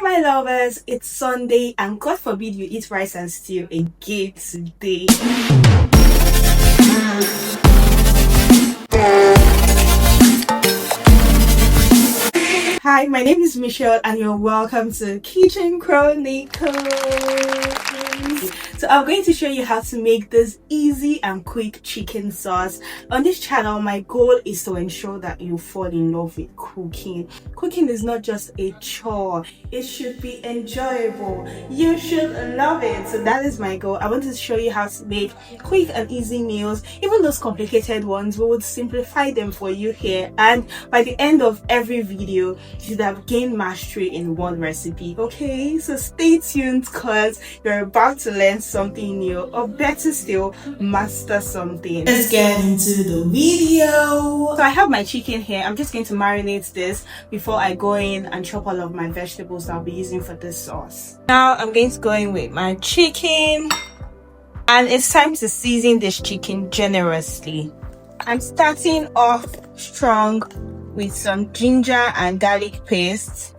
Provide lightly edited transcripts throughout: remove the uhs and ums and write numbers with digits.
Hi my lovers, it's Sunday and God forbid you eat rice and stew again today. Hi, my name is Michelle and you're welcome to Kitchen Chronicles. So I'm going to show you how to make this easy and quick chicken sauce. On this channel, my goal is to ensure that you fall in love with cooking. Cooking is not just a chore, it should be enjoyable. You should love it. So that is my goal. I want to show you how to make quick and easy meals. Even those complicated ones, we would simplify them for you here. And by the end of every video, you should have gained mastery in one recipe. Okay, so stay tuned because you're about to learn something new, or better still, master something. Let's get into the video. So I have my chicken here. I'm just going to marinate this before I go in and chop all of my vegetables I'll be using for this sauce. Now I'm going to go in with my chicken, and it's time to season this chicken generously. I'm starting off strong with some ginger and garlic paste.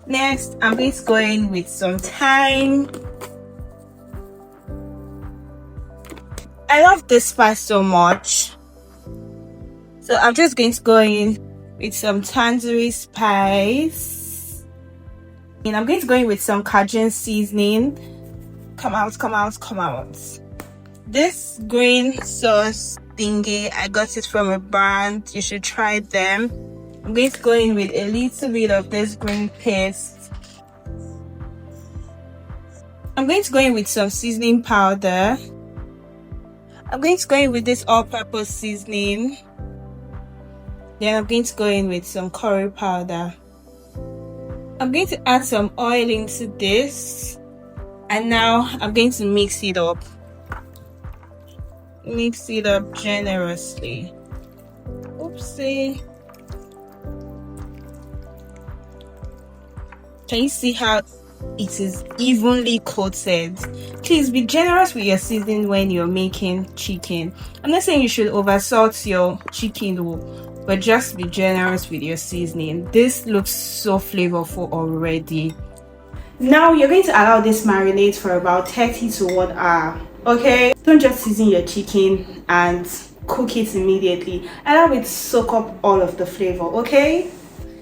Next, I'm going to go in with some thyme. I love this spice so much, so I'm just going to go in with some tandoori spice, and I'm going to go in with some Cajun seasoning. Come out. This green sauce thingy, I got it from a brand. You should try them. I'm going to go in with a little bit of this green paste. I'm going to go in with some seasoning powder. I'm going to go in with this all-purpose seasoning. Then I'm going to go in with some curry powder. I'm going to add some oil into this. And now I'm going to mix it up. Mix it up generously. Oopsie. Can you see how it is evenly coated? Please be generous with your seasoning when you're making chicken. I'm not saying you should oversalt your chicken though, but just be generous with your seasoning. This looks so flavorful already. Now you're going to allow this marinate for about 30 to 1 hour. Okay, don't just season your chicken and cook it immediately. Allow it to soak up all of the flavor. Okay,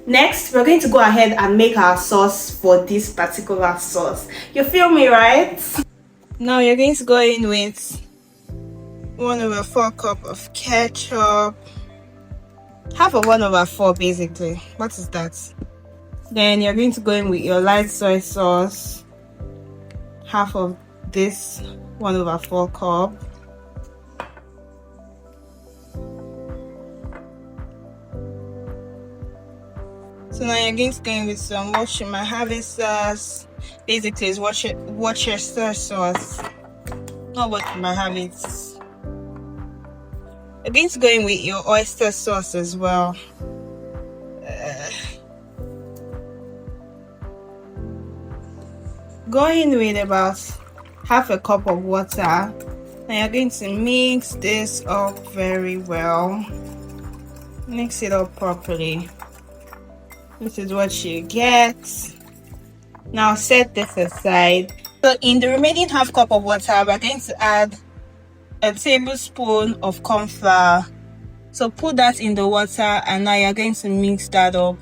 next we're going to go ahead and make our sauce for this particular sauce. You feel me, right? Now you're going to go in with 1/4 cup of ketchup, half of 1/4 basically. What is that? Then you're going to go in with your light soy sauce, half of this 1/4 cup. So now you're going to go in with some what you might have sauce. Basically, it's Worcestershire sauce. Not what you might have it. You're going to go in with your oyster sauce as well. Go in with about half a cup of water, and you're going to mix this up very well. Mix it up properly. This is what you get. Now set this aside. So in the remaining half cup of water, we're going to add a tablespoon of corn flour. So put that in the water, and now you're going to mix that up.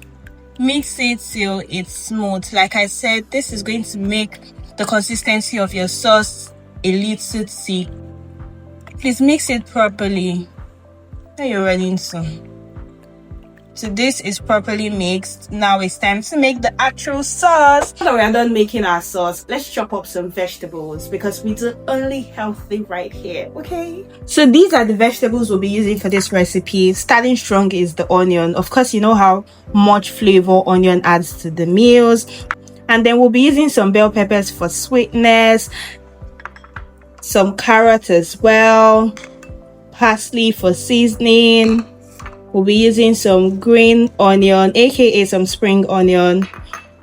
Mix it till it's smooth. Like I said, this is going to make the consistency of your sauce a little thick. Please mix it properly. Now you're ready soon. So this is properly mixed. Now it's time to make the actual sauce. Now that we are done making our sauce, let's chop up some vegetables because we do only healthy right here. Okay, so these are the vegetables we'll be using for this recipe. Starting strong is the onion. Of course, you know how much flavor onion adds to the meals. And then we'll be using some bell peppers for sweetness, some carrots as well, parsley for seasoning. We'll be using some green onion, aka some spring onion.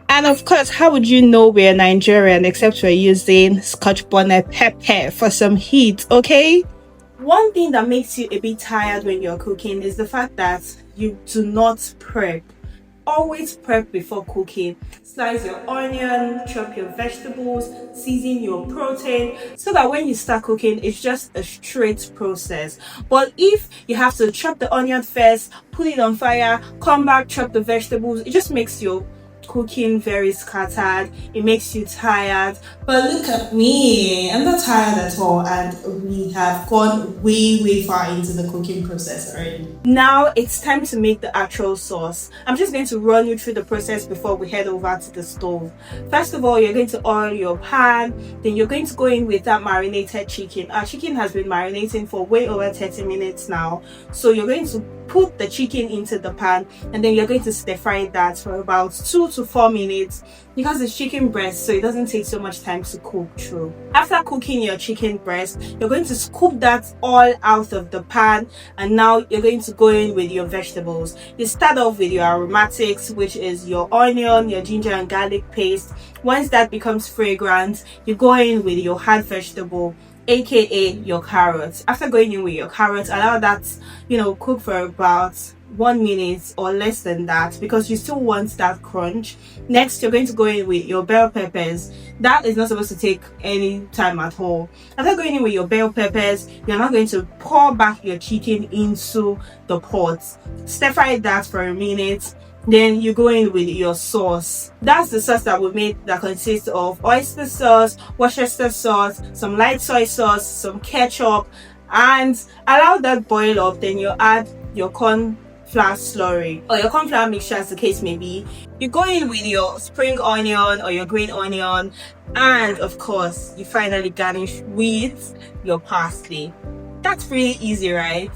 And of course, how would you know we're Nigerian except we're using scotch bonnet pepper for some heat? Okay, one thing that makes you a bit tired when you're cooking is the fact that you do not prep. always prep before cooking. Slice your onion, chop your vegetables, season your protein, so that when you start cooking, it's just a straight process. But if you have to chop the onion first, put it on fire, come back, chop the vegetables, it just makes your cooking very scattered. It makes you tired. But look at me, I'm not tired at all, and we have gone way far into the cooking process already. Now it's time to make the actual sauce. I'm just going to run you through the process before we head over to the stove. First of all, you're going to oil your pan, then you're going to go in with that marinated chicken. Our chicken has been marinating for way over 30 minutes now, so you're going to put the chicken into the pan, and then you're going to stir fry that for about 2 to 4 minutes, because it's chicken breast, so it doesn't take so much time to cook through. After cooking your chicken breast, you're going to scoop that all out of the pan, and now you're going to go in with your vegetables. You start off with your aromatics, which is your onion, your ginger and garlic paste. Once that becomes fragrant, you go in with your hard vegetable, aka your carrots. After going in with your carrots, allow that cook for about 1 minute or less than that, because you still want that crunch. Next, you're going to go in with your bell peppers. That is not supposed to take any time at all. After going in with your bell peppers, you're now going to pour back your chicken into the pot. Stir fry that for a minute. Then you go in with your sauce. That's the sauce that we made, that consists of oyster sauce, Worcestershire sauce, some light soy sauce, some ketchup, and allow that boil up. Then you add your corn flour slurry or your corn flour mixture, as the case may be. You go in with your spring onion or your green onion, and of course you finally garnish with your parsley. That's pretty easy, right?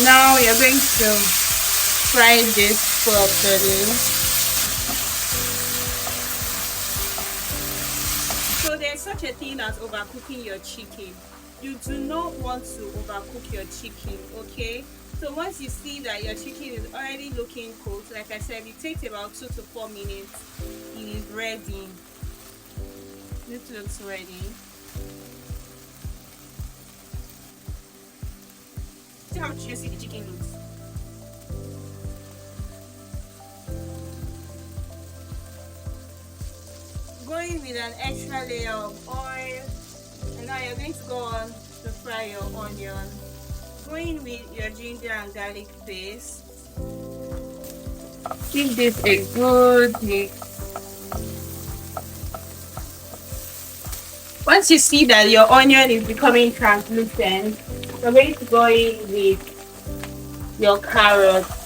Now you're going to fry this properly. So there's such a thing as overcooking your chicken. You do not want to overcook your chicken, okay? So once you see that your chicken is already looking cooked, like I said, it takes about 2 to 4 minutes. It is ready. This looks ready. See how juicy the chicken looks. Going with an extra layer of oil, and now you're going to go on to fry your onion. Going with your ginger and garlic paste. Give this a good mix. Once you see that your onion is becoming translucent, you're going to go in with your carrots.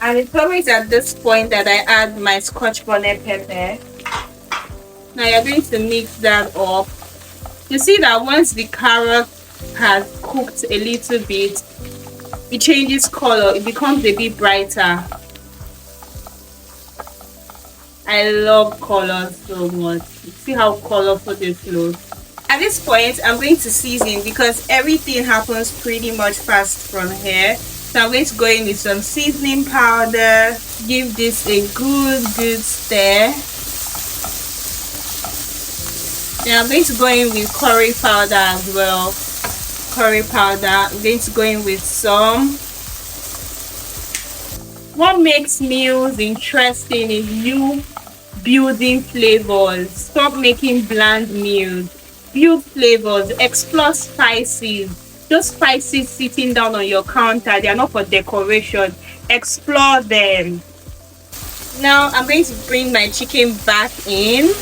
And it's always at this point that I add my scotch bonnet pepper. Now you're going to mix that up. You see that once the carrot has cooked a little bit, it changes color. It becomes a bit brighter. I love color so much. See how colorful this looks. At this point, I'm going to season, because everything happens pretty much fast from here. So I'm going to go in with some seasoning powder. Give this a good stir. Then I'm going to go in with curry powder as well. Curry powder. I'm going to go in with some. What makes meals interesting is you building flavors. Stop making bland meals. Build flavors. Explore spices. Those spices sitting down on your counter, they are not for decoration. Explore them. Now I'm going to bring my chicken back in.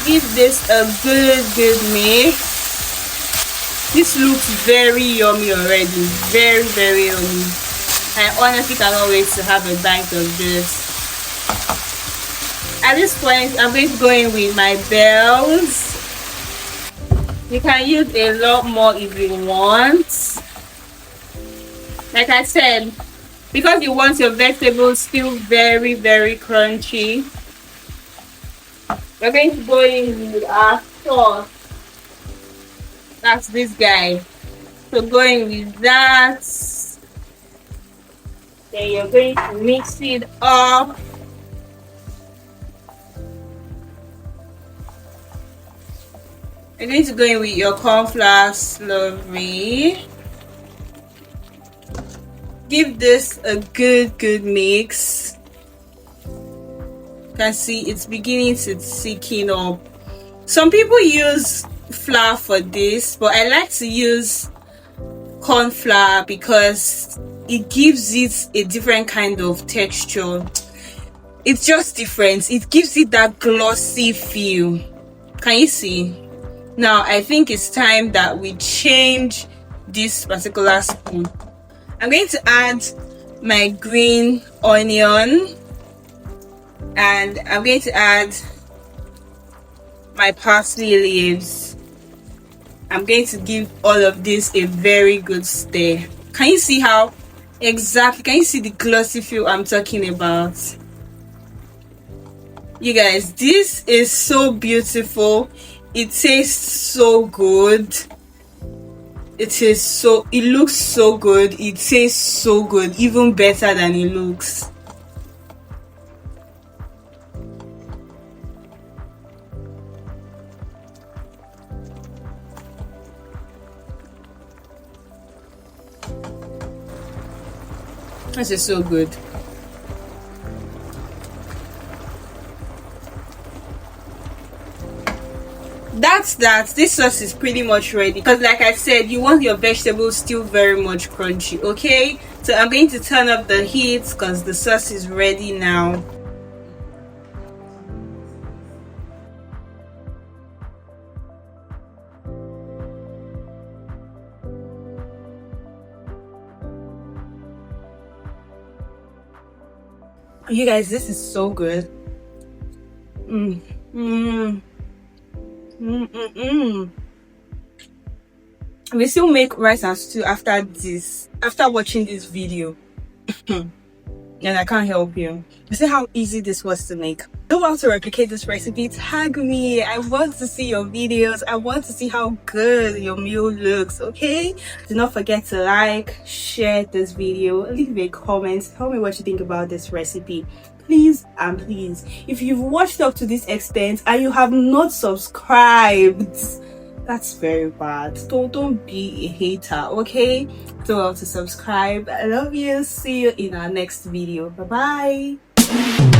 Give this a good mix. This looks very yummy already. Very yummy. I honestly cannot wait to have a bite of this. At this point, I'm going to go in with my bells. You can use a lot more if you want. Like I said, because you want your vegetables still very crunchy, we're going to go in with our sauce. That's this guy. So going with that. Then you're going to mix it up. You're going to go in with your corn flour slowly. Give this a good mix. You can see it's beginning to thicken up. Some people use flour for this, but I like to use corn flour because it gives it a different kind of texture. It's just different. It gives it that glossy feel. Can you see? Now I think it's time that we change this particular spoon. I'm going to add my green onion, and I'm going to add my parsley leaves. I'm going to give all of this a very good stir. Can you see how exactly? Can you see the glossy feel I'm talking about? You guys, this is so beautiful. It tastes so good. It looks so good. It tastes so good, even better than it looks. This is so good. That's that. This sauce is pretty much ready, because like I said, you want your vegetables still very much crunchy. Okay, so I'm going to turn up the heat because the sauce is ready now. You guys, this is so good. We still make rice and stew after watching this video. And I can't help you. You see how easy this was to make. Don't want to replicate this recipe, tag me. I want to see your videos. I want to see how good your meal looks. Okay, do not forget to like, share this video, leave a comment, tell me what you think about this recipe. Please and please, if you've watched up to this extent and you have not subscribed, that's very bad. Don't be a hater, okay? Don't have to subscribe. I love you. See you in our next video. Bye bye.